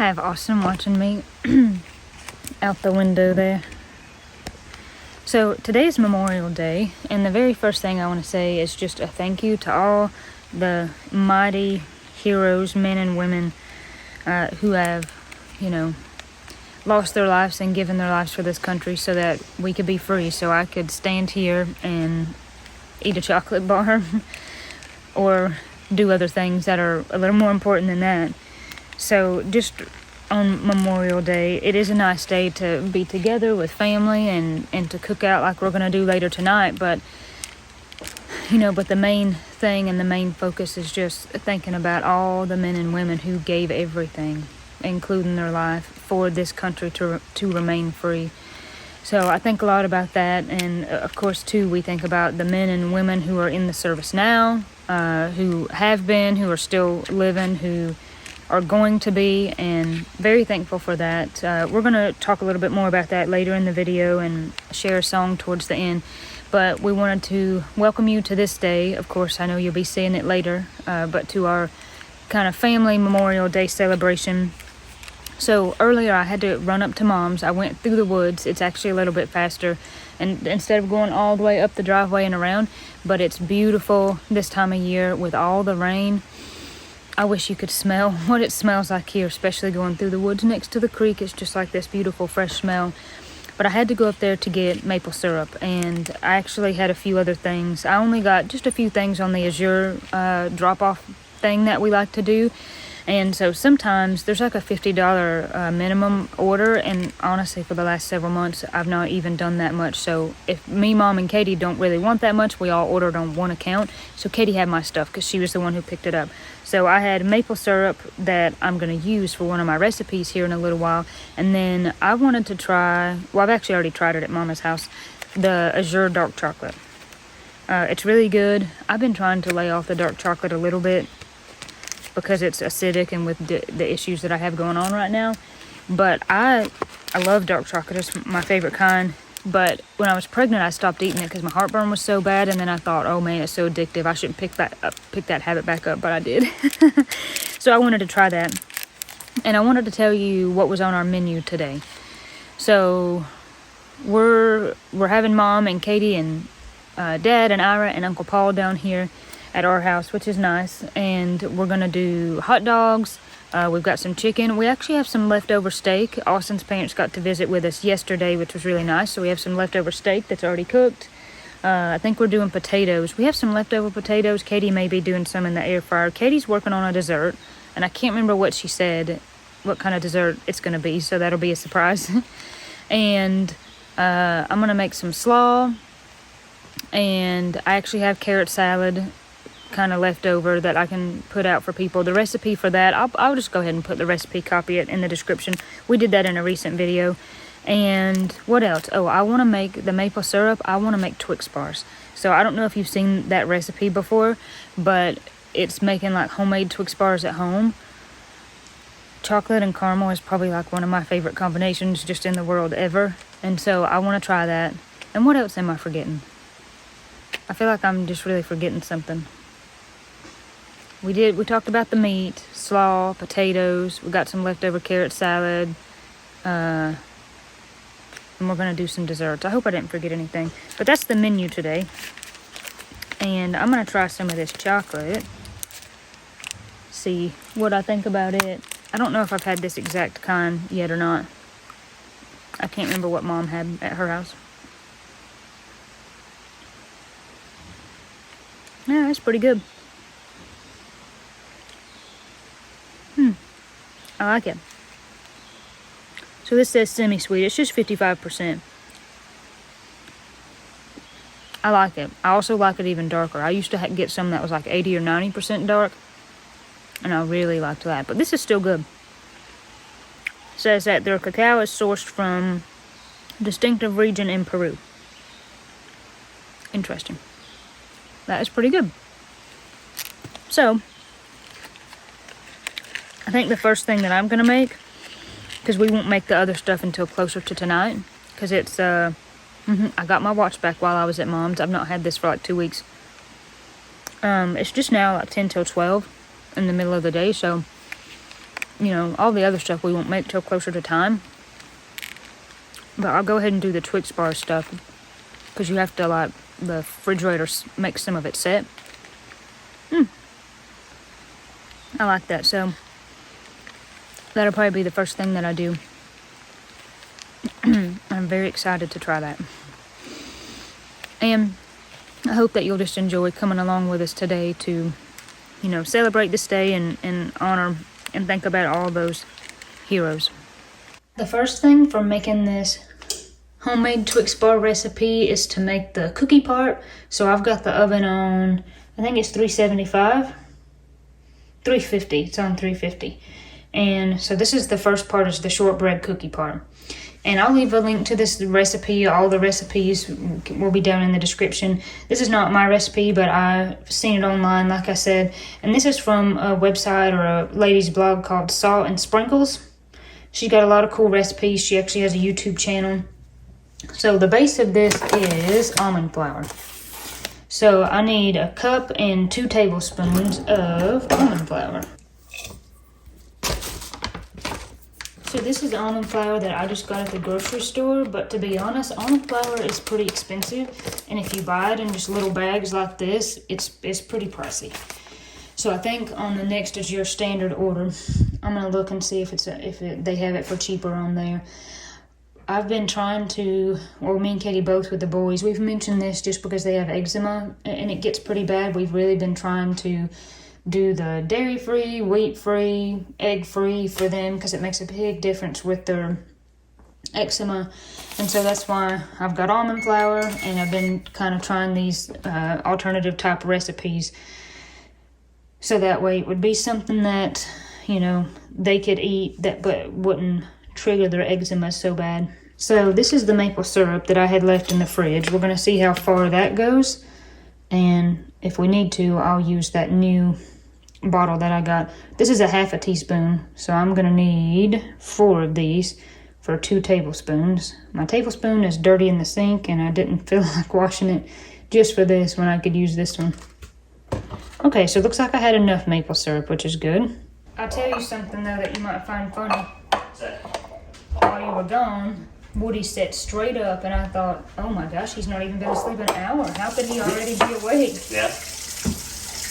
I have Austin watching me out the window there. So today is Memorial Day, and the very first thing I want to say is just a thank you to all the mighty heroes, men and women who have, lost their lives and given their lives for this country so that we could be free, so I could stand here and eat a chocolate bar or do other things that are a little more important than that. So just on Memorial Day, it is a nice day to be together with family and to cook out like we're going to do later tonight. But the main thing and the main focus is just thinking about all the men and women who gave everything, including their life, for this country to remain free. So I think a lot about that, and of course too we think about the men and women who are in the service now, who have been, who are still living, who are going to be, and very thankful for that. We're going to talk a little bit more about that later in the video and share a song towards the end. But we wanted to welcome you to this day. Of course, I know you'll be seeing it later, but to our kind of family Memorial Day celebration. So earlier I had to run up to Mom's. I went through the woods. It's actually a little bit faster, and instead of going all the way up the driveway and around, but it's beautiful this time of year with all the rain. I wish you could smell what it smells like here, especially going through the woods next to the creek. It's just like this beautiful fresh smell. But I had to go up there to get maple syrup, and I actually had a few other things. I only got just a few things on the Azure drop-off thing that we like to do. And so sometimes there's like a $50 minimum order, and honestly for the last several months I've not even done that much. So if me, Mom, and Katie don't really want that much, we all ordered on one account. So Katie had my stuff because she was the one who picked it up. So I had maple syrup that I'm going to use for one of my recipes here in a little while. And then I wanted to try, well, I've actually already tried it at Mama's house, the Azure dark chocolate. It's really good. I've been trying to lay off the dark chocolate a little bit because it's acidic and with the issues that I have going on right now. But I love dark chocolate. It's my favorite kind. But when I was pregnant, I stopped eating it because my heartburn was so bad. And then I thought, oh man, it's so addictive. I shouldn't pick that habit back up, but I did. So I wanted to try that. And I wanted to tell you what was on our menu today. So we're having Mom and Katie and Dad and Ira and Uncle Paul down here at our house, which is nice. And we're going to do hot dogs. We've got some chicken. We actually have some leftover steak. Austin's parents got to visit with us yesterday, which was really nice. So we have some leftover steak that's already cooked. I think we're doing potatoes. We have some leftover potatoes. Katie may be doing some in the air fryer. Katie's working on a dessert, and I can't remember what she said, what kind of dessert it's going to be. So that'll be a surprise. And I'm going to make some slaw. And I actually have carrot salad kind of leftover that I can put out for people. The recipe for that, I'll just go ahead and put the recipe, copy it in the description. We did that in a recent video. And what else? Oh, I want to make the maple syrup. I want to make Twix Bars. So I don't know if you've seen that recipe before, but it's making like homemade Twix Bars at home. Chocolate and caramel is probably like one of my favorite combinations just in the world ever. And so I want to try that. And what else am I forgetting? I feel like I'm just really forgetting something. We talked about the meat, slaw, potatoes. We got some leftover carrot salad. And we're going to do some desserts. I hope I didn't forget anything. But that's the menu today. And I'm going to try some of this chocolate. See what I think about it. I don't know if I've had this exact kind yet or not. I can't remember what Mom had at her house. Yeah, it's pretty good. I like it. So this says semi-sweet. It's just 55%. I like it. I also like it even darker. I used to get some that was like 80 or 90% dark, and I really liked that. But this is still good. It says that their cacao is sourced from a distinctive region in Peru. Interesting. That is pretty good. So I think the first thing that I'm going to make, because we won't make the other stuff until closer to tonight, because it's, I got my watch back while I was at Mom's. I've not had this for like 2 weeks. It's just now like 10 till 12 in the middle of the day, so you know, all the other stuff we won't make till closer to time. But I'll go ahead and do the Twix bar stuff, because you have to, like, the refrigerator make some of it set. I like that, so that'll probably be the first thing that I do. I'm very excited to try that. And I hope that you'll just enjoy coming along with us today to, you know, celebrate this day and honor and think about all those heroes. The first thing for making this homemade Twix bar recipe is to make the cookie part. So I've got the oven on, I think it's 375, 350, it's on 350. And so this is the first part, is the shortbread cookie part. And I'll leave a link to this recipe. All the recipes will be down in the description. This is not my recipe, but I've seen it online, like I said. And this is from a website or a lady's blog called Salt and Sprinkles. She's got a lot of cool recipes. She actually has a YouTube channel. So the base of this is almond flour. So I need a cup and 2 tablespoons of almond flour. So this is almond flour that I just got at the grocery store, but to be honest, almond flour is pretty expensive, and if you buy it in just little bags like this, it's pretty pricey. So I think on the next is your standard order. I'm gonna look and see if they have it for cheaper on there. I've been trying to, well, me and Katie both with the boys, we've mentioned this just because they have eczema and it gets pretty bad. We've really been trying to do the dairy-free, wheat-free, egg-free for them, because it makes a big difference with their eczema. And so that's why I've got almond flour, and I've been kind of trying these alternative type recipes, so that way it would be something that, you know, they could eat that but wouldn't trigger their eczema so bad. So this is the maple syrup that I had left in the fridge. We're going to see how far that goes, and if we need to, I'll use that new bottle that I got. This is a half a teaspoon, so I'm gonna need 4 of these for 2 tablespoons. My tablespoon is dirty in the sink, and I didn't feel like washing it just for this when I could use this one. Okay, so it looks like I had enough maple syrup, which is good. I'll tell you something though that you might find funny. While you were gone, Woody sat straight up, and I thought, oh my gosh, he's not even been asleep an hour. How could he already be awake? Yeah.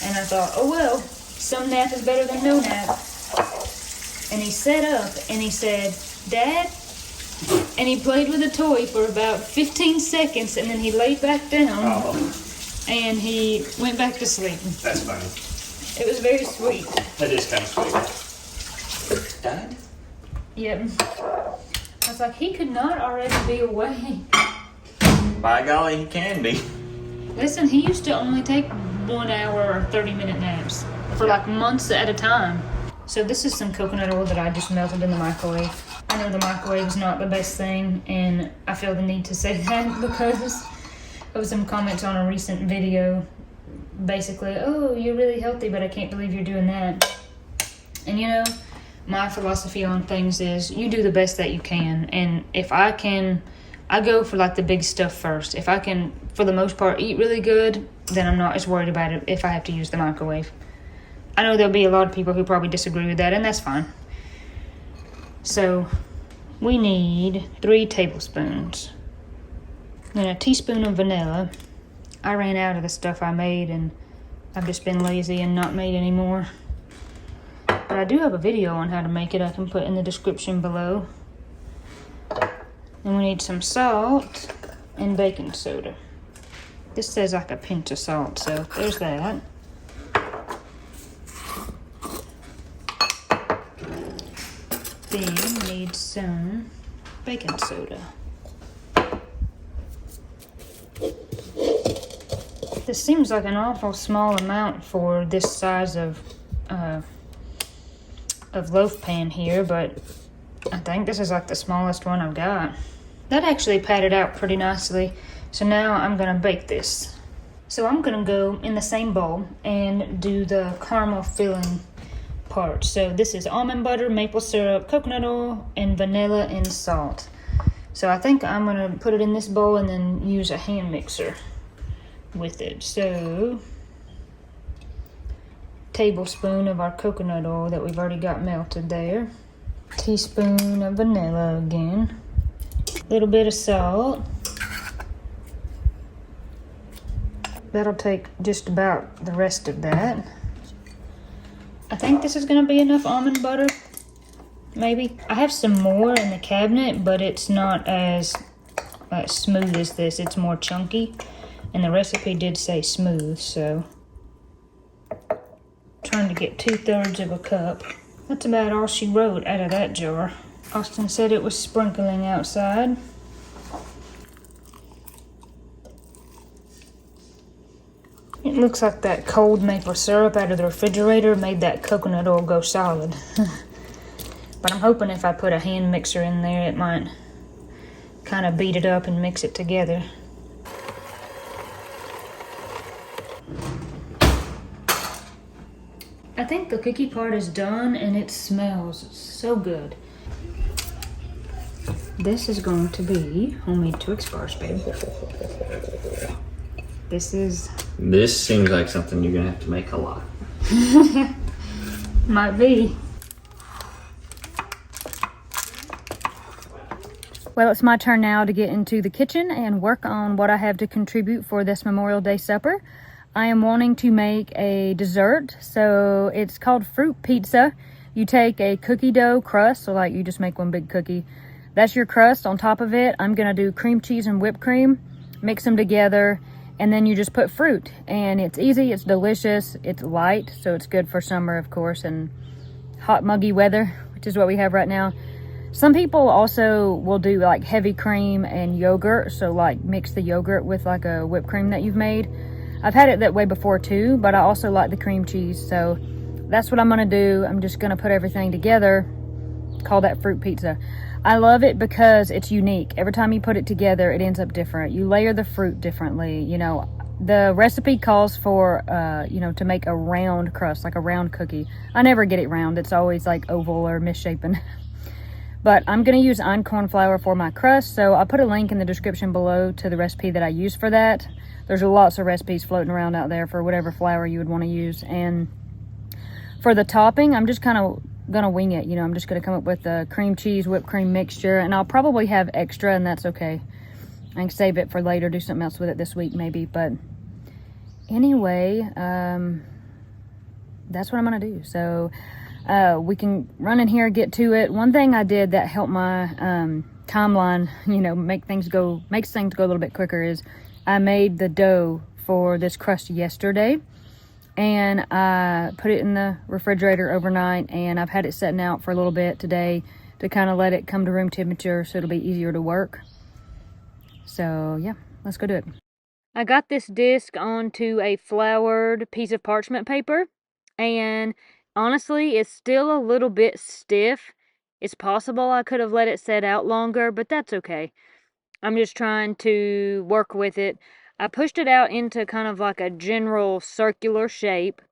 And I thought, oh well, some nap is better than no nap. And he sat up and he said, Dad? And he played with a toy for about 15 seconds, and then he laid back down and he went back to sleep. That's funny. It was very sweet. That is kind of sweet. Dad? Yep. I was like, he could not already be awake. By golly, he can be. Listen, he used to only take 1 hour or 30-minute naps for like months at a time. So this is some coconut oil that I just melted in the microwave. I know the microwave is not the best thing, and I feel the need to say that because of some comments on a recent video. Basically, oh, you're really healthy, but I can't believe you're doing that. And you know, my philosophy on things is you do the best that you can. And if I can, I go for like the big stuff first. If I can, for the most part, eat really good, then I'm not as worried about it if I have to use the microwave. I know there'll be a lot of people who probably disagree with that, and that's fine. So we need 3 tablespoons. And a teaspoon of vanilla. I ran out of the stuff I made, and I've just been lazy and not made any more. But I do have a video on how to make it I can put in the description below. And we need some salt and baking soda. This says like a pinch of salt, so there's that. Then we need some baking soda. This seems like an awful small amount for this size of loaf pan here, but I think this is like the smallest one I've got. That actually patted out pretty nicely. So now I'm gonna bake this. So I'm gonna go in the same bowl and do the caramel filling part. So this is almond butter, maple syrup, coconut oil, and vanilla and salt. So I think I'm gonna put it in this bowl and then use a hand mixer with it. So tablespoon of our coconut oil that we've already got melted there. Teaspoon of vanilla again. A little bit of salt. That'll take just about the rest of that. I think this is gonna be enough almond butter, maybe. I have some more in the cabinet, but it's not as smooth as this. It's more chunky, and the recipe did say smooth, so trying to get 2/3 of a cup. That's about all she wrote out of that jar. Austin said it was sprinkling outside. It looks like that cold maple syrup out of the refrigerator made that coconut oil go solid. But I'm hoping if I put a hand mixer in there, it might kind of beat it up and mix it together. I think the cookie part is done, and it smells so good. This is going to be homemade Twix Bars, babe. This seems like something you're gonna have to make a lot. Might be. Well, it's my turn now to get into the kitchen and work on what I have to contribute for this Memorial Day supper. I am wanting to make a dessert, so it's called fruit pizza. You take a cookie dough crust, so like you just make one big cookie. That's your crust. On top of it, I'm gonna do cream cheese and whipped cream, mix them together, and then you just put fruit. And it's easy, it's delicious, it's light, so it's good for summer, of course, and hot muggy weather, which is what we have right now. Some people also will do like heavy cream and yogurt, so like mix the yogurt with like a whipped cream that you've made. I've had it that way before too, but I also like the cream cheese, so that's what I'm gonna do. I'm just gonna put everything together, call that fruit pizza. I love it because it's unique. Every time you put it together, it ends up different. You layer the fruit differently. You know, the recipe calls for, to make a round crust, like a round cookie. I never get it round. It's always like oval or misshapen. But I'm going to use einkorn flour for my crust, so I'll put a link in the description below to the recipe that I use for that. There's lots of recipes floating around out there for whatever flour you would want to use. And for the topping, I'm just kind of gonna wing it. I'm just gonna come up with a cream cheese whipped cream mixture, and I'll probably have extra, and that's okay. I can save it for later, do something else with it this week maybe. But anyway, that's what I'm gonna do. So we can run in here, get to it. One thing I did that helped my timeline, makes things go a little bit quicker, is I made the dough for this crust yesterday, and I put it in the refrigerator overnight, and I've had it setting out for a little bit today to kind of let it come to room temperature so it'll be easier to work. So yeah, let's go do it. I got this disc onto a floured piece of parchment paper, and honestly, it's still a little bit stiff. It's possible I could have let it set out longer, but that's okay. I'm just trying to work with it. I pushed it out into kind of like a general circular shape,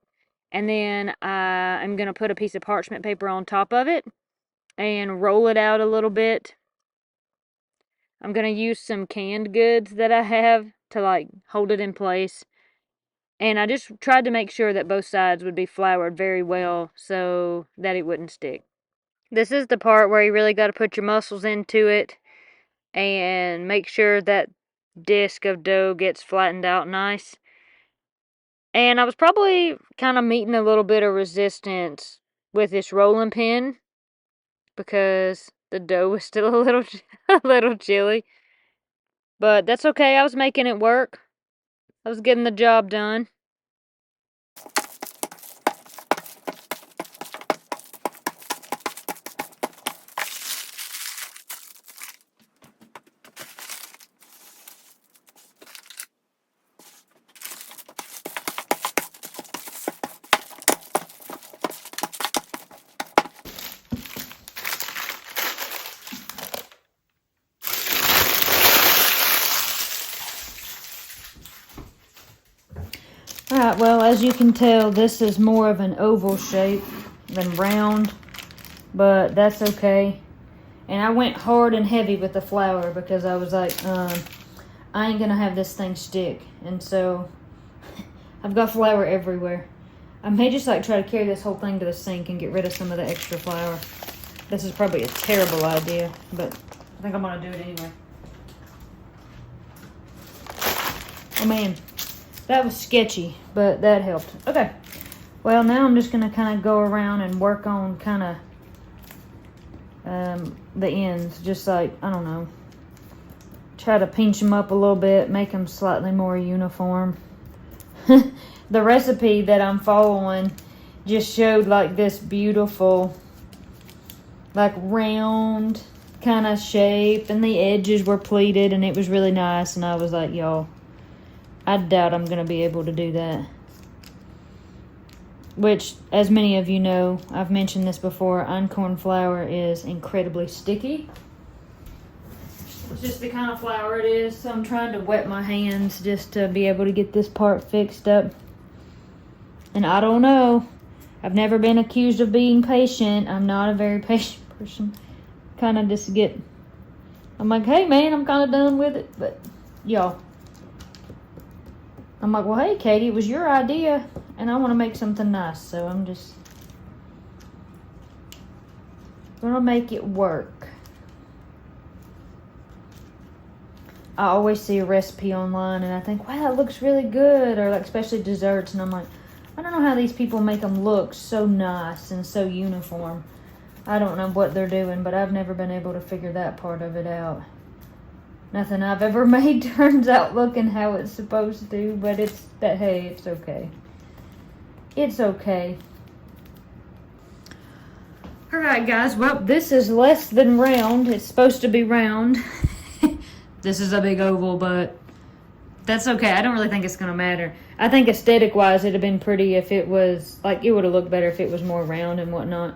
and then I'm going to put a piece of parchment paper on top of it and roll it out a little bit. I'm going to use some canned goods that I have to like hold it in place. And I just tried to make sure that both sides would be floured very well so that it wouldn't stick. This is the part where you really got to put your muscles into it and make sure that disc of dough gets flattened out nice. And I was probably kind of meeting a little bit of resistance with this rolling pin because the dough was still a little chilly. But that's okay. I was making it work. I was getting the job done. Alright, well, as you can tell, this is more of an oval shape than round, but that's okay. And I went hard and heavy with the flour because I was like, I ain't gonna have this thing stick. And so I've got flour everywhere. I may just like try to carry this whole thing to the sink and get rid of some of the extra flour. This is probably a terrible idea, but I think I'm gonna do it anyway. Oh man, that was sketchy, but that helped. Okay, well now I'm just gonna kind of go around and work on kind of the ends, just like, I don't know, try to pinch them up a little bit, make them slightly more uniform. The recipe that I'm following just showed like this beautiful, like round kind of shape, and the edges were pleated, and it was really nice. And I was like, y'all, I doubt I'm gonna be able to do that. Which, as many of you know, I've mentioned this before, einkorn flour is incredibly sticky. It's just the kind of flour it is, so I'm trying to wet my hands just to be able to get this part fixed up. And I don't know, I've never been accused of being patient. I'm not a very patient person. Kind of just get, I'm like, hey man, I'm kind of done with it. But y'all, I'm like, well, hey Katie, it was your idea and I want to make something nice. So I'm just gonna make it work. I always see a recipe online and I think, wow, it looks really good. Or like, especially desserts, and I'm like, I don't know how these people make them look so nice and so uniform. I don't know what they're doing, but I've never been able to figure that part of it out. Nothing I've ever made turns out looking how it's supposed to, but it's that, hey, it's okay. It's okay. Alright guys, well, this is less than round. It's supposed to be round. This is a big oval, but that's okay. I don't really think it's going to matter. I think aesthetic-wise, it'd have been pretty if it was, like, it would have looked better if it was more round and whatnot.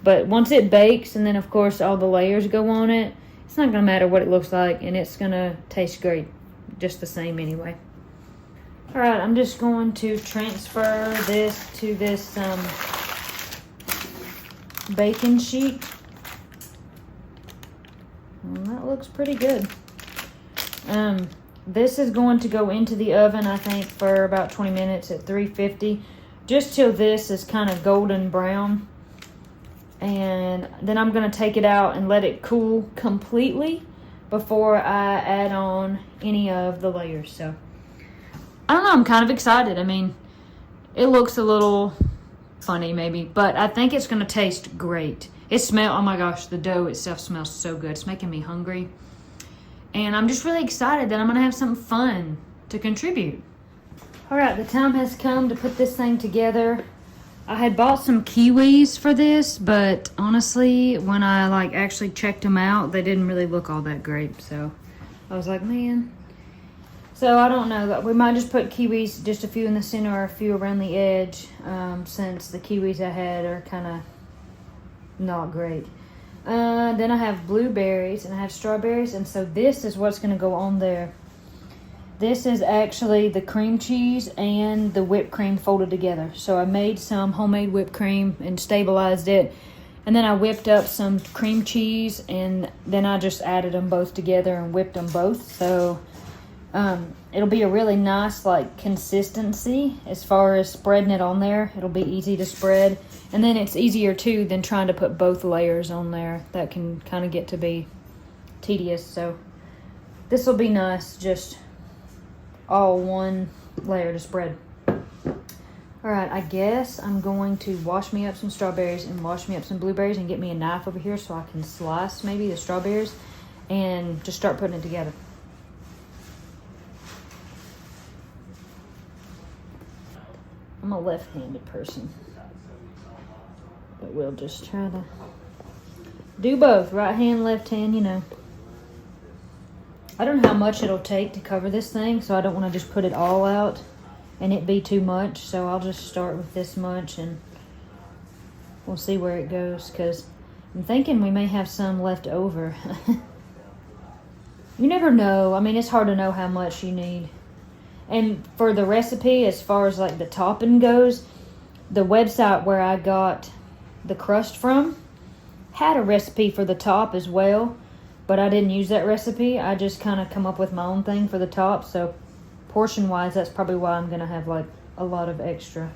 But once it bakes, and then, of course, all the layers go on it, it's not going to matter what it looks like, and it's going to taste great just the same anyway. All right, I'm just going to transfer this to this baking sheet. And that looks pretty good. This is going to go into the oven, I think, for about 20 minutes at 350, just till this is kind of golden brown. And then I'm going to take it out and let it cool completely before I add on any of the layers. So, I don't know, I'm kind of excited. I mean, it looks a little funny maybe, but I think it's going to taste great. Oh my gosh, the dough itself smells so good. It's making me hungry. And I'm just really excited that I'm going to have something fun to contribute. All right, the time has come to put this thing together. I had bought some kiwis for this, but honestly, when I like actually checked them out, they didn't really look all that great. So I was like, man. So I don't know. We might just put kiwis, just a few in the center or a few around the edge, since the kiwis I had are kind of not great. Then I have blueberries and I have strawberries, and so this is what's going to go on there. This is actually the cream cheese and the whipped cream folded together. So I made some homemade whipped cream and stabilized it, and then I whipped up some cream cheese, and then I just added them both together and whipped them both. So it'll be a really nice like consistency as far as spreading it on there. It'll be easy to spread. And then it's easier too than trying to put both layers on there. That can kind of get to be tedious. So this will be nice, just all one layer to spread. All right, I guess I'm going to wash me up some strawberries and wash me up some blueberries and get me a knife over here so I can slice maybe the strawberries and just start putting it together. I'm a left-handed person, but we'll just try to do both, right hand, left hand, you know. I don't know how much it'll take to cover this thing, so I don't want to just put it all out and it be too much. So I'll just start with this much and we'll see where it goes, because I'm thinking we may have some left over. You never know. I mean, it's hard to know how much you need. And for the recipe, as far as like the topping goes, the website where I got the crust from had a recipe for the top as well, but I didn't use that recipe. I just kind of come up with my own thing for the top. So portion wise, that's probably why I'm going to have like a lot of extra.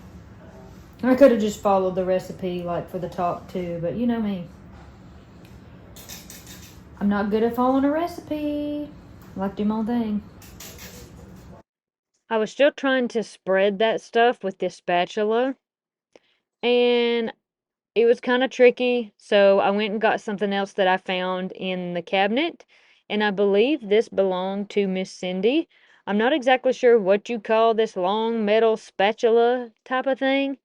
I could have just followed the recipe like for the top too, but you know me. I'm not good at following a recipe. I like to do my own thing. I was still trying to spread that stuff with this spatula, and it was kind of tricky, so I went and got something else that I found in the cabinet, and I believe this belonged to Miss Cindy. I'm not exactly sure what you call this long metal spatula type of thing,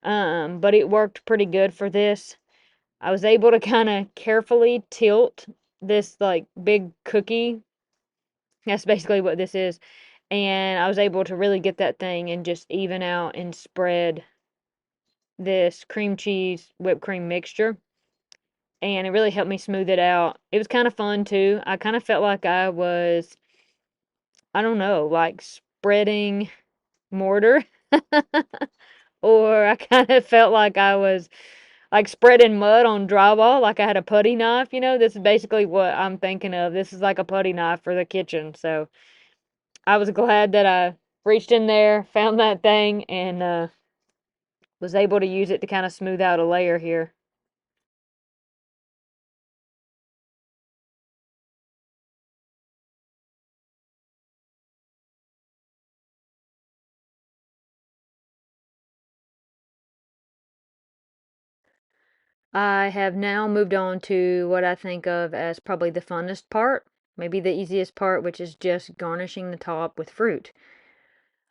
but it worked pretty good for this. I was able to kind of carefully tilt this like big cookie. That's basically what this is. And I was able to really get that thing and just even out and spread this cream cheese whipped cream mixture. And it really helped me smooth it out. It was kind of fun too. I kind of felt like I was, I don't know, like spreading mortar. Or I kind of felt like I was like spreading mud on drywall, like I had a putty knife. This is basically what I'm thinking of. This is like a putty knife for the kitchen. So I was glad that I reached in there, found that thing, and was able to use it to kind of smooth out a layer here. I have now moved on to what I think of as probably the funnest part, maybe the easiest part, which is just garnishing the top with fruit.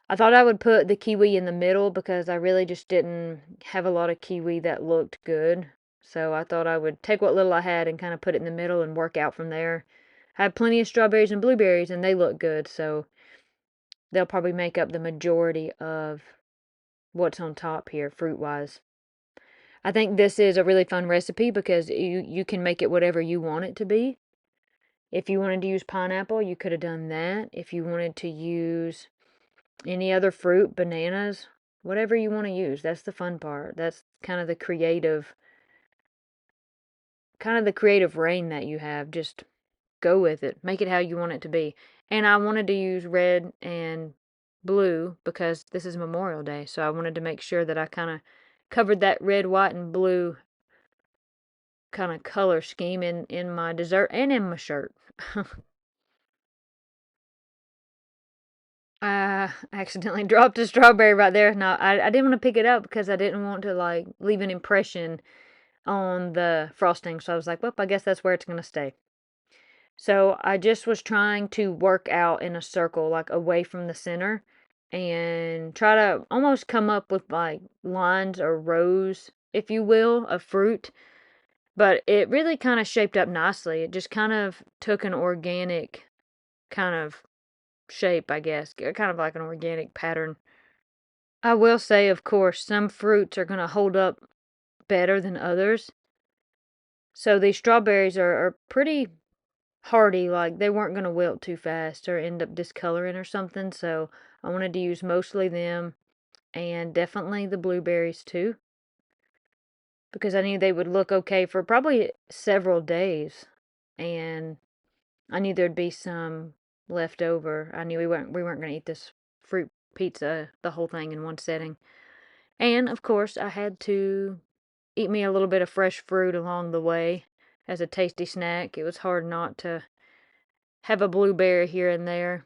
I thought I would put the kiwi in the middle because I really just didn't have a lot of kiwi that looked good. So I thought I would take what little I had and kind of put it in the middle and work out from there. I have plenty of strawberries and blueberries and they look good, so they'll probably make up the majority of what's on top here, fruit-wise. I think this is a really fun recipe because you can make it whatever you want it to be. If you wanted to use pineapple, you could have done that. If you wanted to use any other fruit, bananas, whatever you want to use. That's the fun part. That's kind of the creative reign that you have. Just go with it. Make it how you want it to be. And I wanted to use red and blue because this is Memorial Day, so I wanted to make sure that I kind of covered that red, white, and blue kind of color scheme in my dessert and in my shirt. I accidentally dropped a strawberry right there. No, I didn't want to pick it up because I didn't want to like leave an impression on the frosting. So I was like, well, I guess that's where it's going to stay. So I just was trying to work out in a circle, like away from the center, and try to almost come up with like lines or rows, if you will, of fruit. But it really kind of shaped up nicely. It just kind of took an organic kind of shape, I guess, kind of like an organic pattern. I will say, of course, some fruits are going to hold up better than others. So these strawberries are pretty hardy, like they weren't going to wilt too fast or end up discoloring or something. So I wanted to use mostly them and definitely the blueberries too, because I knew they would look okay for probably several days. And I knew there'd be some left over. I knew we weren't going to eat this fruit pizza, the whole thing in one setting. And of course, I had to eat me a little bit of fresh fruit along the way as a tasty snack. It was hard not to have a blueberry here and there.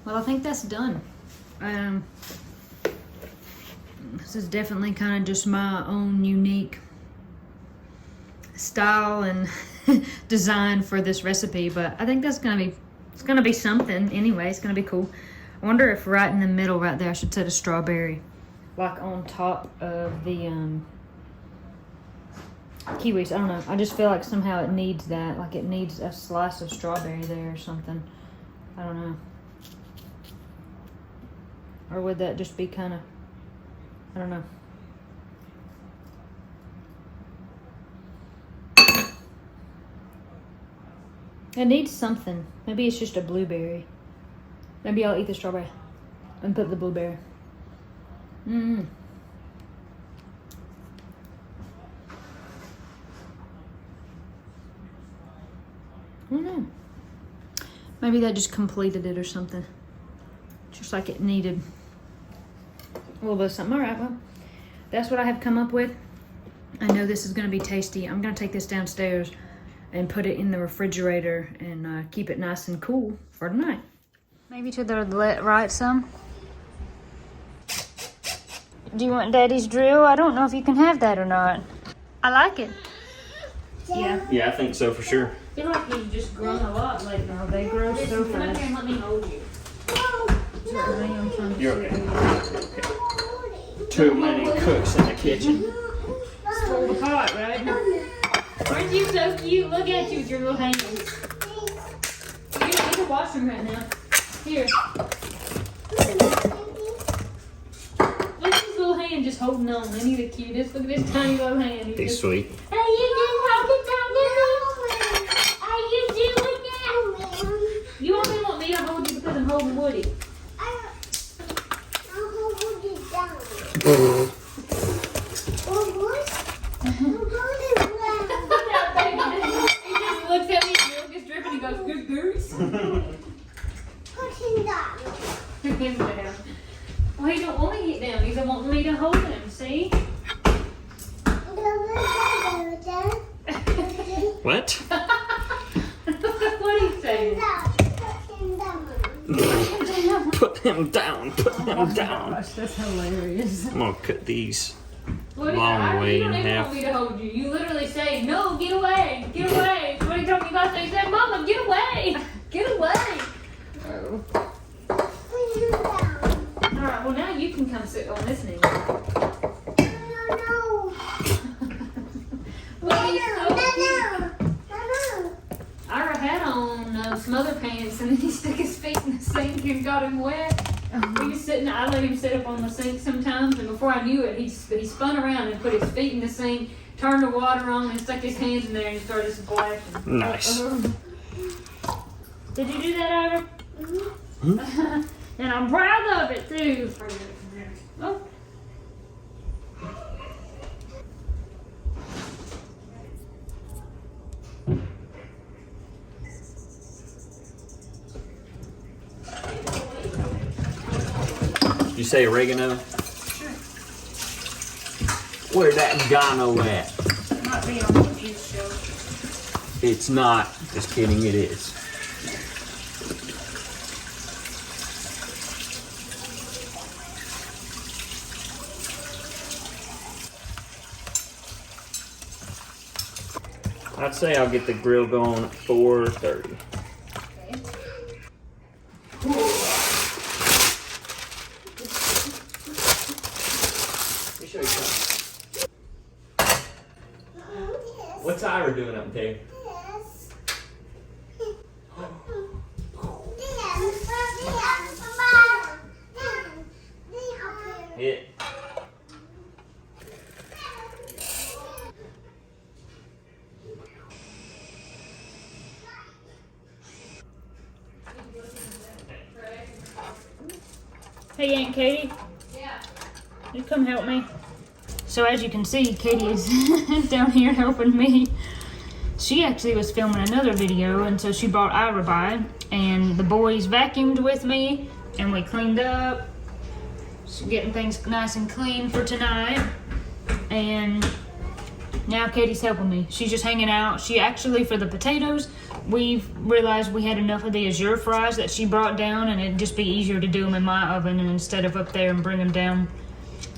Well, I think that's done. This is definitely kind of just my own unique style and design for this recipe, but I think that's it's gonna be something anyway. It's gonna be cool. I wonder if right in the middle right there I should set a strawberry. like on top of the kiwis. I don't know. I just feel like somehow it needs that. Like it needs a slice of strawberry there or something. I don't know. Or would that just be kind of, I don't know. It needs something. Maybe it's just a blueberry. Maybe I'll eat the strawberry and put the blueberry. Mmm. I don't know. Maybe that just completed it or something. Just like it needed a little bit of something. All right, well, that's what I have come up with. I know this is going to be tasty. I'm going to take this downstairs and put it in the refrigerator and keep it nice and cool for tonight. Maybe to the right some. Do you want Daddy's drill? I don't know if you can have that or not. I like it. Yeah. Yeah, I think so for sure. I feel like he's just grown a lot lately. No, they grow so fast. Come up here and let me hold you. You're okay. Too many cooks in the kitchen. Pull the pot, right? Aren't you so cute? Look at you with your little hands. You're in the washroom right now. Here. Look at his little hand just holding on. Ain't he the cutest? Look at his tiny little hand. He's sweet. Hey, you doing holding down? Are you doing that? You only want me to hold you because I'm holding Woody. I'll hold you down. He just looks at me, milk is dripping, he goes, good goose. Put him down. Put him down. Well, he don't want to get down. He's wanting me to hold him, see? What? What are you saying? Put him down. Put him down. Gosh, that's hilarious. I'm gonna cut these What long way in you don't even half. want me to hold you. You literally say, no, get away, get away. What he told me last night, he said, Mama, get away, get away. Oh. Put him down. All right, well, now you can come sit on this knee. No. Well, he's so cute. No. Ira had on some other pants and then he stuck his feet in the sink and got him wet. He was sitting, I let him sit up on the sink sometimes, and before I knew it, he spun around and put his feet in the sink, turned the water on, and stuck his hands in there and started splashing. Nice. Did you do that, Ira? Mm-hmm. And I'm proud of it too. Oh. You say oregano? Sure. Where's that gano at? It might be on the juice shelf. It's not. Just kidding, it is. I'd say I'll get the grill going at 4:30. What's Ira doing up there? Hit. Hey, Aunt Katie. Yeah. You come help me. So as you can see, Katie is down here helping me. She actually was filming another video, and so she brought Ira by, and the boys vacuumed with me, and we cleaned up. So getting things nice and clean for tonight. And now Katie's helping me. She's just hanging out. She actually, for the potatoes, we've realized we had enough of the azure fries that she brought down, and it'd just be easier to do them in my oven and instead of up there and bring them down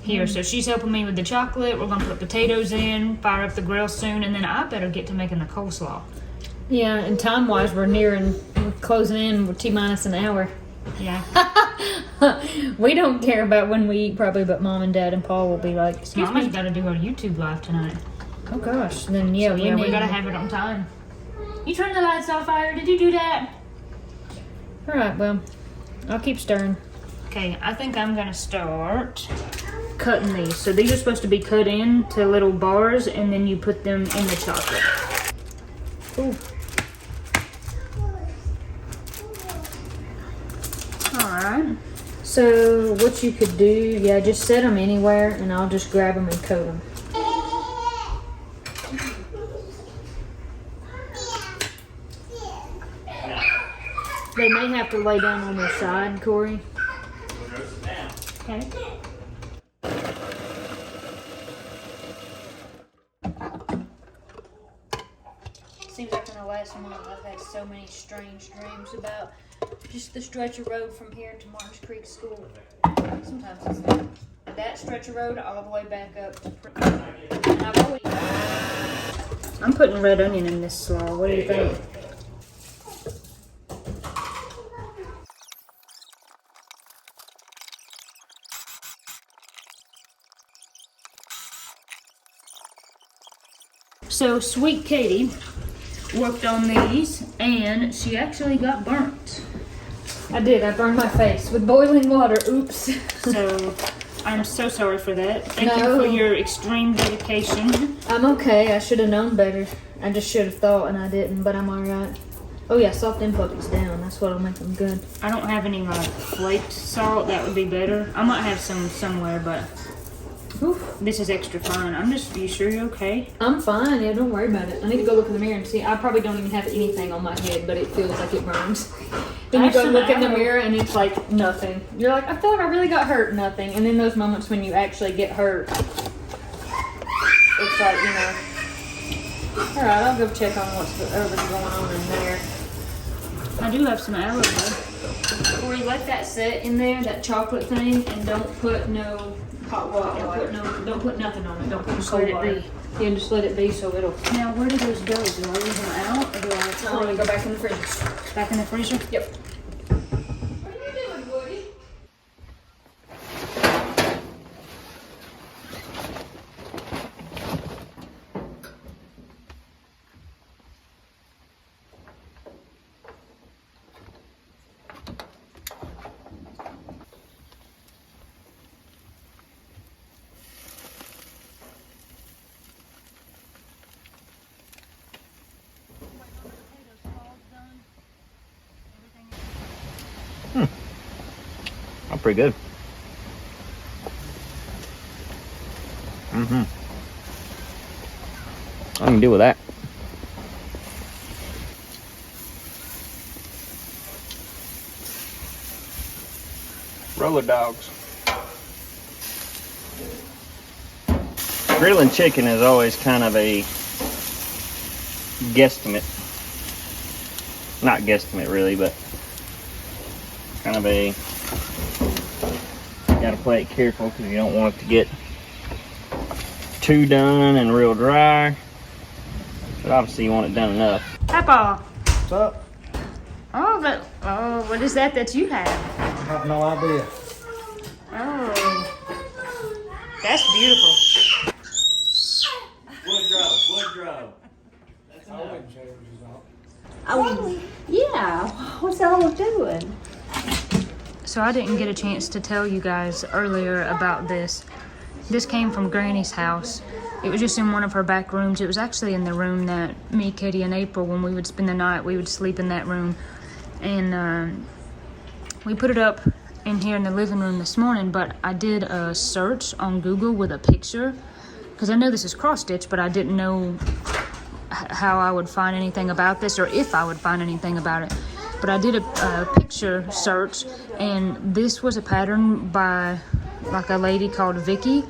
here. So she's helping me with the chocolate. We're gonna put potatoes in, fire up the grill soon, and then I better get to making the coleslaw. Yeah, and time-wise, we're closing in. We're T-minus an hour. Yeah. We don't care about when we eat probably, but Mom and Dad and Paul will be like, excuse Mama's me. got to do our YouTube live tonight. Oh gosh. Then yeah, So, we yeah, need we gotta have it on time. You turned the lights off, Fire. Did you do that? Alright, well, I'll keep stirring. Okay, I think I'm gonna start cutting these. So these are supposed to be cut into little bars, and then you put them in the chocolate. Ooh. Alright. So what you could do, yeah, just set them anywhere and I'll just grab them and coat them. They may have to lay down on their side, Corey. Okay. Seems like in the last month I've had so many strange dreams about just the stretch of road from here to Martins Creek School. Sometimes it's that stretch of road all the way back up to and I've always... I'm putting red onion in this slaw. What do you think? So Sweet Katie worked on these, and she actually got burnt. I did. I burned my face with boiling water. Oops. So I'm so sorry for that. Thank you No. for your extreme dedication. I'm okay. I should have known better. I just should have thought and I didn't, but I'm alright. Oh yeah, salt them puppies down. That's what'll make them good. I don't have any like flaked salt. That would be better. I might have some somewhere, but Oof. this is extra fine. I'm just. You sure you're okay? I'm fine. Yeah, don't worry about it. I need to go look in the mirror and see. I probably don't even have anything on my head, but it feels like it burns. Then you go Actually, look in the I don't- mirror and it's like nothing. You're like, I feel like I really got hurt. Nothing. And then those moments when you actually get hurt, it's like, you know. All right, I'll go check on what's going on in there. I do have some aloe. Corey, let that sit in there, that chocolate thing, and don't put no hot water. Don't put nothing on it. Don't put Just cold let it water. be. Yeah, just let it be so it'll. Now, where do those go? Do I leave them out, or do I Oh, you go back in the fridge. back in the freezer? Yep. What are you doing, Woody? I'm pretty good. I can deal with that. Roller dogs. Grilling chicken is always kind of a guesstimate. Not guesstimate really, but kind of a, you gotta play it careful because you don't want it to get too done and real dry. But obviously you want it done enough. Papa. What's up? Oh, what is that you have? I have no idea. Oh, that's beautiful. Woodrow. I wouldn't say it was all. Oh, yeah. What's all doing? So I didn't get a chance to tell you guys earlier about this. This came from Granny's house. It was just in one of her back rooms. It was actually in the room that me, Katie, and April, when we would spend the night, we would sleep in that room. And we put it up in here in the living room this morning, but I did a search on Google with a picture, because I know this is cross-stitch, but I didn't know how I would find anything about this, or if I would find anything about it. But I did a picture search, and this was a pattern by like a lady called Vicky.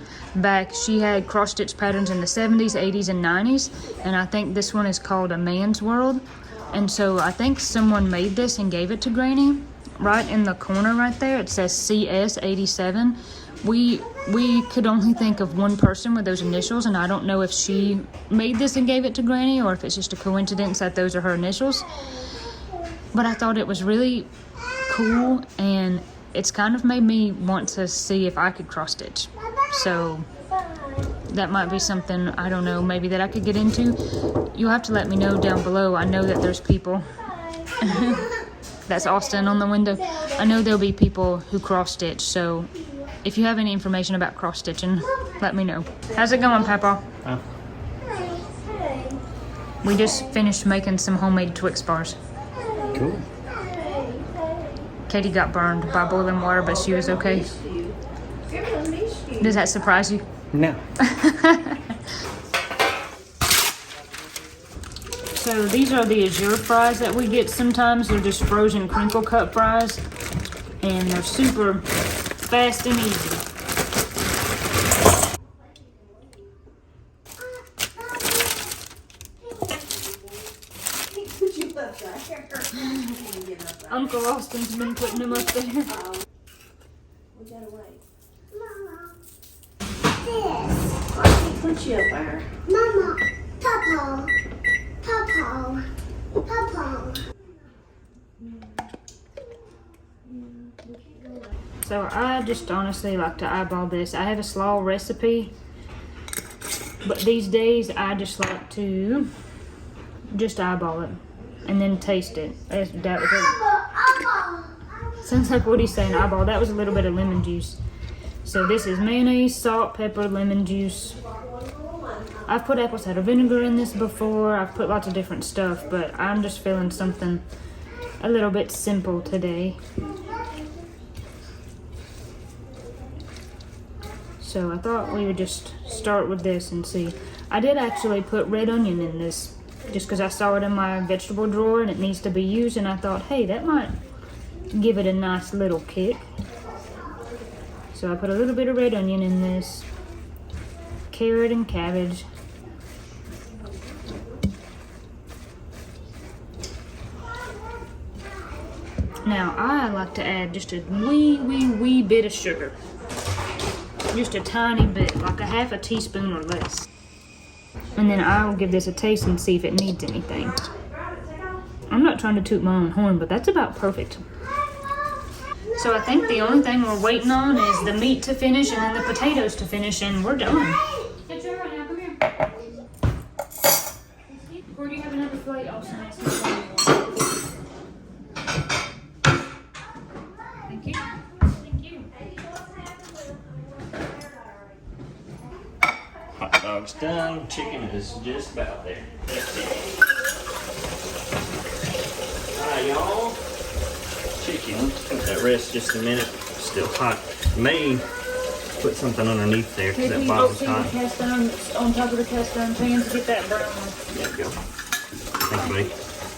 She had cross-stitch patterns in the 70s, 80s, and 90s, and I think this one is called A Man's World. And so I think someone made this and gave it to Granny. Right in the corner right there, it says CS87. We could only think of one person with those initials, and I don't know if she made this and gave it to Granny, or if it's just a coincidence that those are her initials. But I thought it was really cool, and it's kind of made me want to see if I could cross stitch. So that might be something, I don't know, maybe that I could get into. You'll have to let me know down below. I know that there's people. That's Austin on the window. I know there'll be people who cross stitch, so if you have any information about cross stitching, let me know. How's it going, Papa? We just finished making some homemade Twix bars. Cool. Katie got burned by boiling water, but she was okay. Does that surprise you? No. So these are the azure fries that we get sometimes. They're just frozen crinkle cut fries, and they're super fast and easy. Uncle Austin's been putting them up there. We gotta wait. Mama, this. I put you up there. Mama, Papa, Papa, Papa. So I just honestly like to eyeball this. I have a slaw recipe, but these days I just like to just eyeball it and then taste it. That was sounds like what he's saying, eyeball. That was a little bit of lemon juice. So this is mayonnaise, salt, pepper, lemon juice. I've put apple cider vinegar in this before. I've put lots of different stuff, but I'm just feeling something a little bit simple today. So I thought we would just start with this and see. I did actually put red onion in this just because I saw it in my vegetable drawer and it needs to be used, and I thought, hey, that might give it a nice little kick. So I put a little bit of red onion in this, carrot and cabbage. Now I like to add just a wee bit of sugar. Just a tiny bit, like a half a teaspoon or less. And then I will give this a taste and see if it needs anything. I'm not trying to toot my own horn, but that's about perfect. So I think the only thing we're waiting on is the meat to finish and then the potatoes to finish, and we're done. Get your right now, come here. Or do you have another plate? Oh, so nice. Thank you. Thank you. Hot dog's done. Chicken is just about there. Alright, y'all. Chicken. Let that rest just a minute. Still hot. May put something underneath there because that bottom's hot. Cast iron on top of the cast iron pan to get that brown one. There you go. Thank you, buddy.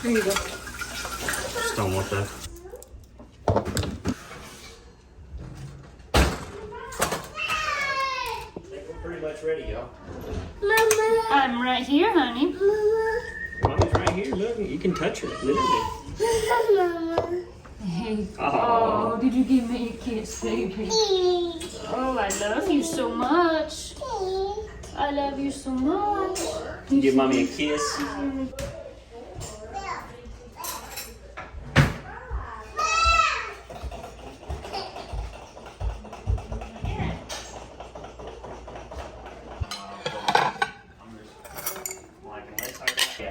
Here you go. Just don't want that. Pretty much ready, y'all. Mama, I'm right here, honey. Mama, Mommy's right here. Look, you can touch her, literally. Mama. Hey. Oh. Oh, did you give me a kiss, baby? Oh, I love you so much. I love you so much. You give mommy a kiss.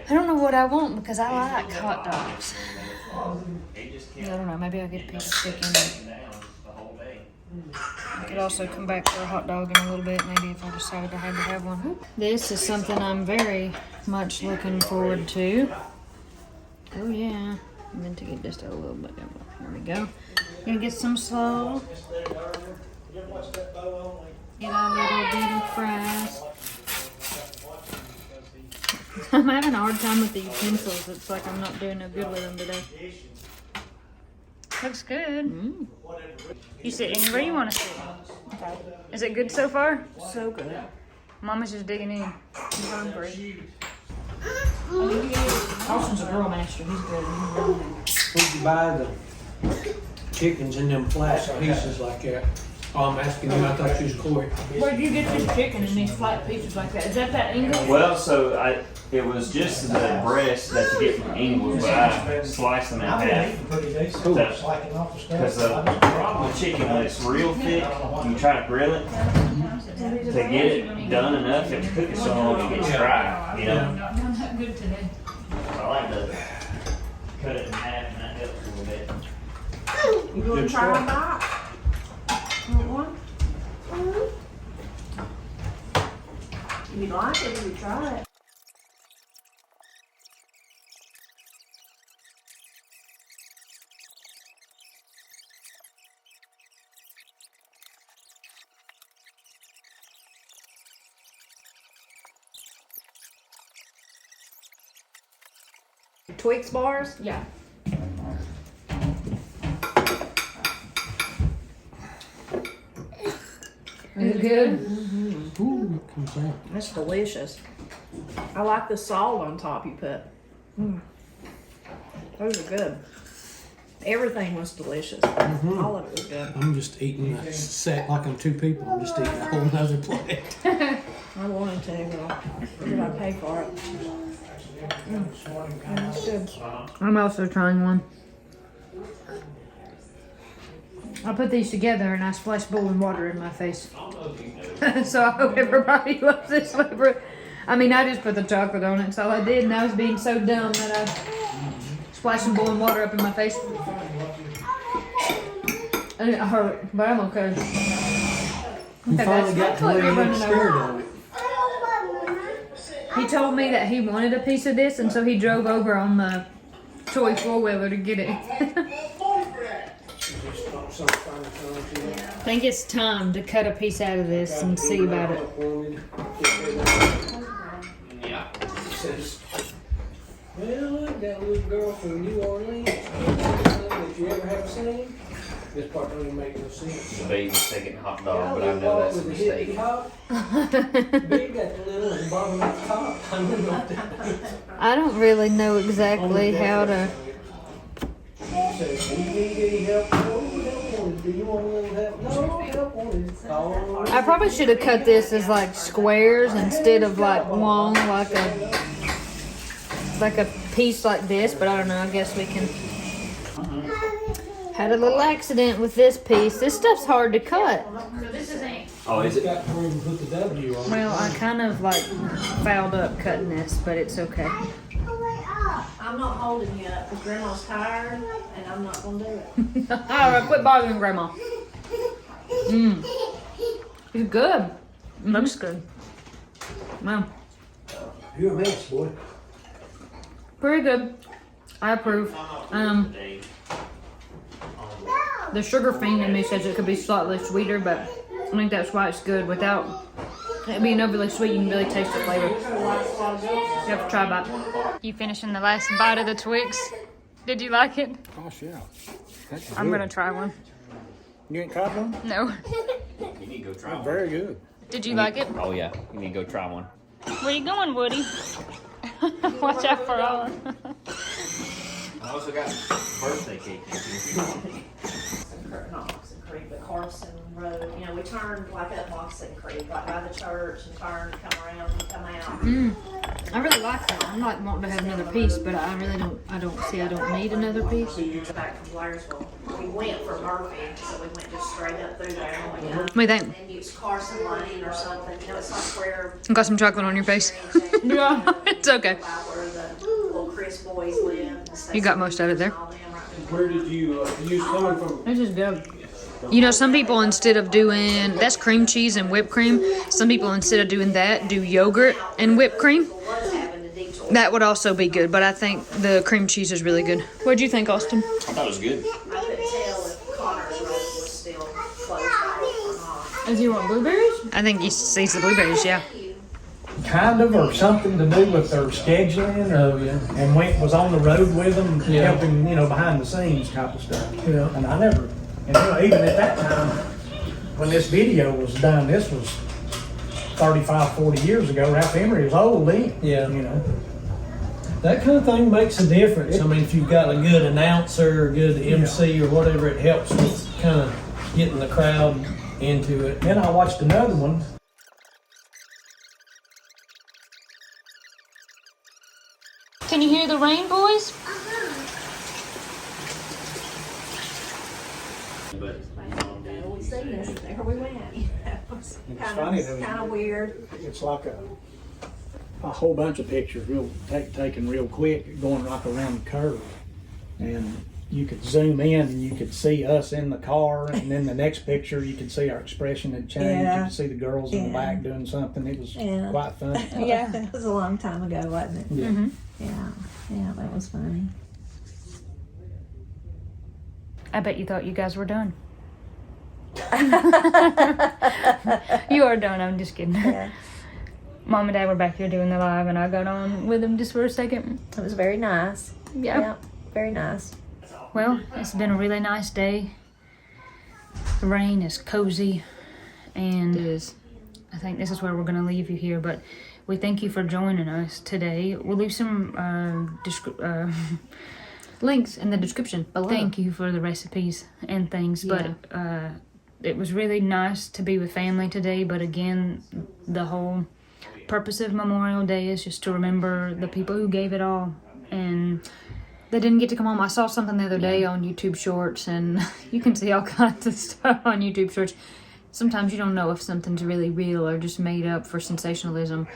I don't know what I want because I like hot dogs. I don't know, maybe I'll get a piece of chicken. I could also come back for a hot dog in a little bit, maybe if I decided I had to have one. This is something I'm very much looking forward to. Oh yeah, I meant to get just a little bit. There we go. Gonna get some slaw. Get our little bitty fries. I'm having a hard time with the utensils. It's like I'm not doing no good with them today. Looks good. You sit anywhere you want to sit. Okay. Is it good so far? So good. Mama's just digging in. I'm hungry. Austin's a grill master. He's good. Where'd you buy the chickens in them flat pieces like that? Oh, I'm asking you, I thought you was Corey. Where'd you get this chicken in these flat pieces like that? Is that English? Well, so it was just the breast that you get from Ingles, but I sliced them in half. Cool. Because the chicken, when it's real thick, you try to grill it, to get it done enough, if you cook it so long, it gets dry, you know? Not good today. I like to cut it in half, and that helps a little bit. You gonna try that? Want one? If you like it, you try it. Twix bars? Yeah. Is it good? Ooh, comes out. That's delicious. I like the salt on top you put. Those are good. Everything was delicious. All of it was good. I'm just eating a set like I'm two people. I'm just eating a whole nother plate. I wanted to, but what did I pay for it? That's good. I'm also trying one. I put these together and I splashed boiling water in my face. So I hope everybody loves this flavor. I mean, I just put the chocolate on it, so I did, and I was being so dumb that I splashed some boiling water up in my face. And it hurt, but I'm okay. You finally got to where you look scared of it. He told me that he wanted a piece of this, and so he drove over on the toy four-wheeler to get it. I think it's time to cut a piece out of this and see about it. Yeah. Says, well, I got a little girl from New Orleans. If you ever have seen, this part don't even make no sense. The baby's taking hot dog, but I know that's a mistake. Big got the little and bottom at the top. I don't know what that is. I don't really know exactly how to. Says, do you need any help? No, help wanted. Do you want a little help? No, help wanted. Oh. I probably should have cut this as like squares instead of like long, like a piece like this. But I don't know. I guess we can. Had a little accident with this piece. This stuff's hard to cut. Oh, is it? Got to where you put the W on. Well, I kind of like fouled up cutting this, but it's okay. I'm not holding you up because Grandma's tired and I'm not going to do it. Alright, quit bothering Grandma. It's good. It looks good. Wow. You're a mess, boy. Pretty good. I approve. The sugar fiend in me says it could be slightly sweeter, but I think that's why it's good. Without it being overly sweet, you can really taste the flavor. You have to try a bite. You finishing the last bite of the Twix? Did you like it? Gosh, yeah. I'm gonna try one. You ain't tried one? No. You need to go try one. Very good. Did you like it? Oh yeah, you need to go try one. Where you going, Woody? Watch out for all. I also got birthday cake. Not Moxon Creek, but Carson Road. You know, we turned like up Moxon Creek, like by the church, and turned, come around, and come out. I really like that. I'm like wanting to have another piece, but I really don't. I don't need another piece. Back from Blairsville, we went for Murphy, so we went just straight up through there. And we What do you think? and used Carson Lane or something. You know, it's like where. Got some chocolate on your face. Yeah, it's okay. Where the little Chris boys live. You got most of it there. Where did you coming from? This is good. You know, some people instead of doing, that's cream cheese and whipped cream, some people instead of doing that do yogurt and whipped cream. That would also be good, but I think the cream cheese is really good. What'd you think, Austin? I thought it was good. I couldn't tell if Connor's Road was still closed or not. Does he want blueberries? I think he sees the blueberries, yeah. Kind of, or something to do with their scheduling, and was on the road with them, helping, behind the scenes type of stuff. Yeah. And I never, even at that time, when this video was done, this was 35, 40 years ago. Ralph Emery was old then. Yeah. That kind of thing makes a difference. I mean, if you've got a good announcer, or good MC, or whatever, it helps with kind of getting the crowd into it. Then I watched another one. Can you hear the rain, boys? We've seen this, there we went. It's funny though. Kind of weird. It's like a whole bunch of pictures, taken real quick, going like around the curve, and you could zoom in and you could see us in the car, and then the next picture you could see our expression had changed. Yeah. You could see the girls in the back doing something. It was quite funny. Yeah, it was a long time ago, wasn't it? Yeah. Mm-hmm. Yeah, that was funny. I bet you thought you guys were done. You are done, I'm just kidding. Yeah. Mom and Dad were back here doing the live, and I got on with them just for a second. It was very nice. Yeah. Very nice. Well, it's been a really nice day. The rain is cozy, and I think this is where we're going to leave you here, but we thank you for joining us today. We'll leave some links in the description below. Thank you for the recipes and things, but it was really nice to be with family today, but again, the whole purpose of Memorial Day is just to remember the people who gave it all, and they didn't get to come home. I saw something the other day on YouTube Shorts, and you can see all kinds of stuff on YouTube Shorts. Sometimes you don't know if something's really real or just made up for sensationalism.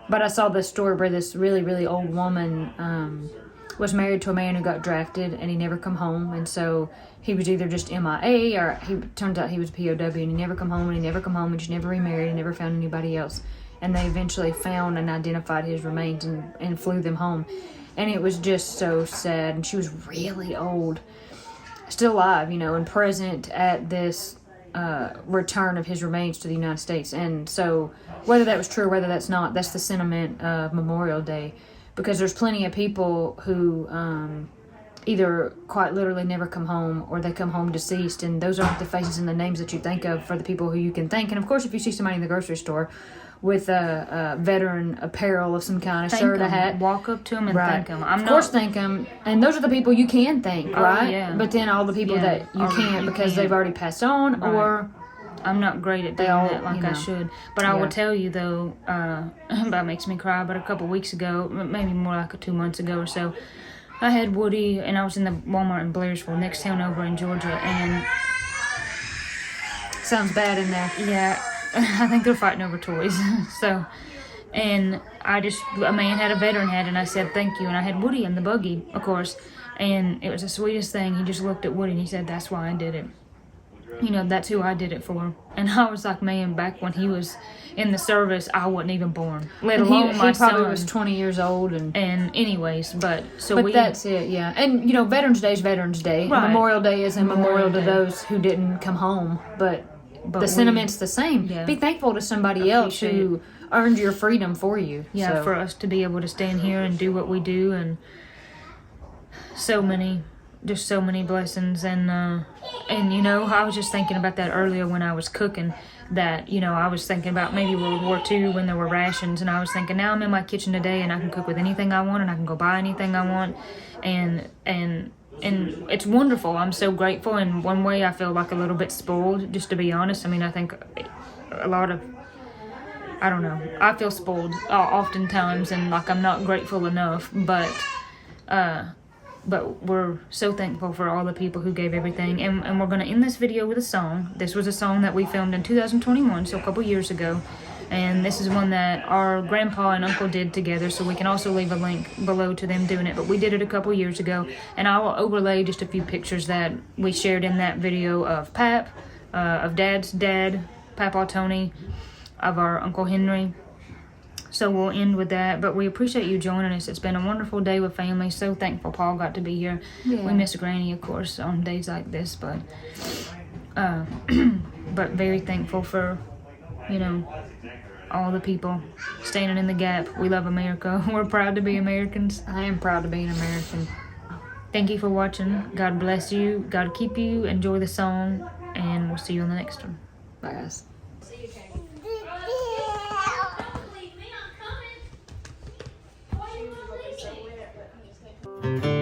But I saw this story where this really, really old woman was married to a man who got drafted, and he never come home. And so he was either just MIA, or turns out he was POW, and he never come home, and he never come home, and she never remarried, and never found anybody else. And they eventually found and identified his remains and flew them home. And it was just so sad. And she was really old, still alive, and present at this return of his remains to the United States. And so whether that was true or whether that's not, that's the sentiment of Memorial Day, because there's plenty of people who either quite literally never come home, or they come home deceased, and those aren't the faces and the names that you think of for the people who you can thank. And of course, if you see somebody in the grocery store with a veteran apparel of some kind, a shirt, a hat, walk up to them and thank them. Of course, thank them. And those are the people you can thank, right? Yeah. But then all the people that you can't because they've already passed on, or I'm not great at doing that like I know. should. But I will tell you though, that makes me cry, but a couple weeks ago, maybe more like 2 months ago or so, I had Woody, and I was in the Walmart in Blairsville, next town over in Georgia, and sounds bad in there. yeah, I think they're fighting over toys. So, and a man had a veteran hat, and I said thank you, and I had Woody in the buggy, of course, and it was the sweetest thing. He just looked at Woody and he said, "That's why I did it. That's who I did it for." And I was like, man, back when he was in the service, I wasn't even born, let alone my he son. probably was 20 years old, and anyways, but that's it, yeah. And Veterans Day is Veterans Day. Right. Memorial Day is a memorial to Day. those who didn't come home, but the we- sentiment's the same. Yeah. Be thankful to somebody else who earned your freedom for you. Yeah, So, for us to be able to stand here and do what we do, and so many blessings. And I was just thinking about that earlier when I was cooking, that I was thinking about maybe World War II when there were rations, and I was thinking, now I'm in my kitchen today and I can cook with anything I want, and I can go buy anything I want, and it's wonderful. I'm so grateful. In one way, I feel like a little bit spoiled, just to be honest. I mean, I think a lot of, I don't know, I feel spoiled oftentimes, and like I'm not grateful enough, but we're so thankful for all the people who gave everything. And we're going to end this video with a song. This was a song that we filmed in 2021, so a couple years ago. And this is one that our grandpa and uncle did together, so we can also leave a link below to them doing it. But we did it a couple years ago, and I will overlay just a few pictures that we shared in that video of Pap, of Dad's dad, Papa Tony, of our Uncle Henry. So we'll end with that, but we appreciate you joining us. It's been a wonderful day with family. So thankful Paul got to be here. Yeah. We miss Granny, of course, on days like this, but but very thankful for, all the people standing in the gap. We love America. We're proud to be Americans. I am proud to be an American. Thank you for watching. God bless you. God keep you. Enjoy the song, and we'll see you on the next one. Bye, guys. Yeah.